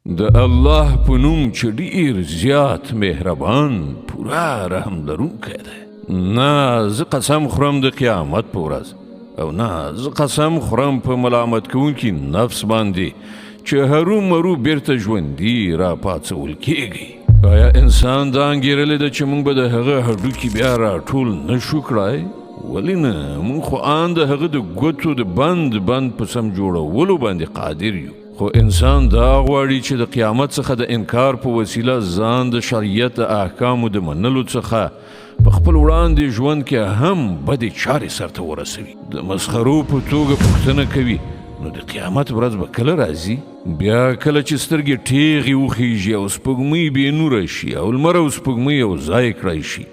د الله په نوم چې ډېر زیات مهربان پوره رحم لرونکی دی. نه زه قسم خورم د قیامت په ورځ، او نه زه قسم خورم په ملامت کوونکي نفس باندې چې هرو مرو بیرته ژوندي را پاڅول کیږي. آیا انسان دا انګیرلی ده چې موږ به د هغه هډوکي بیا راټول نشو کړای؟ ولې نه، موږ خو ان د هغه د ګوتو د بند په سم جوړولو باندې قادر یو. خو انسان دا غواړي چې د قیامت څخه د انکار په وسیله ځان د شریعت د احکامو د منلو څخه په خپل وړاندې ژوند کې هم بدې چارې سرته ورسوي. د مسخرو په توګه پوښتنه کوي نو د قیامت ورځ به کله راځي؟ بیا کله چې سترګې ټیغې وخیږي او سپوږمۍ بې نوره شي او لمر او سپوږمۍ یو ځای کړی شي،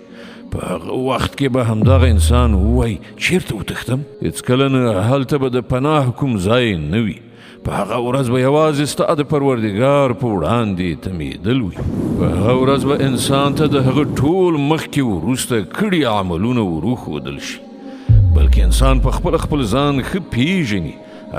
په هغه وخت کې به همدغه انسان ووایي چیرته وتښتم؟ هېڅکله نه، هلته به د پناه کوم ځای نه وي. په هغه ورځ به یوازې ستا د پروردګار په وړاندې تمېدل وي. په هغه ورځ به انسان ته د هغه ټول مخکې وروسته کړي عملونه وروښودل شي، بلکې انسان په خپل ځان ښه پیژني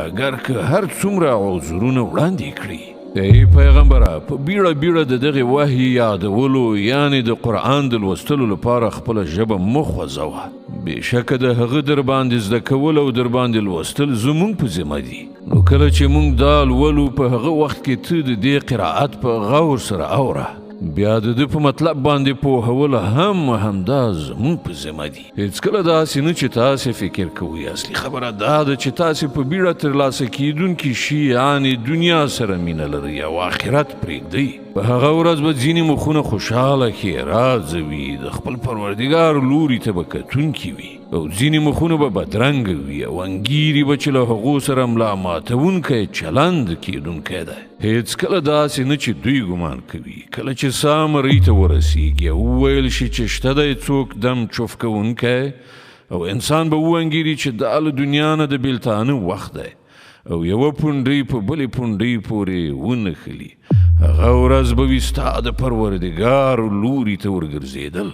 اگر که هر څومره عذرونه وړاندې کړي. ای پیغمبره، په بیړه د دغه وحی یادولو یعنی د قرآن د لوستلو لپاره خپله ژبه مه خوځوه. بېشکه د هغه در باندې زده کول او در باندې لوستل زموږ په ذمه دي. نو کله چې موږ دا لولو په هغه وخت کې ته د دې قرائت په غور سره اوره، بیا د ده په مطلب باندې پوهول هم همدا زموږ په ذمه دي. هېڅکله داسې نه چې تاسې فکر کوئ. اصلي خبره دا ده چې تاسې په بیړه ترلاسه کیدونکي شي یعنی دنیا سره مینه لرئ او آخرت پرېږدئ. په هغه ورځ به ځینې مخونه خوشحاله ښېرازه وي، د خپل پروردګار لوري ته به کتونکي وي، او ځینې مخونه به بدرنګه وي او انګیري به چې له هغو سره ملا ماتونکی چلند کیدونکی دی. هېڅکله داسې نه چې دوی ګمان کوي. کله چې سا مرۍ ته ورسیږي او وویل شي چې شته دی څوک دم چوف کوونکی، او انسان به وانګیري چې دا له دنیا نه د بیلتانه وخت دی او یوه پونډۍ په بلې پونډۍ پورې ونښلي، هغه ورځ به وي ستا د پروردګار لوري ته ورګرځېدل.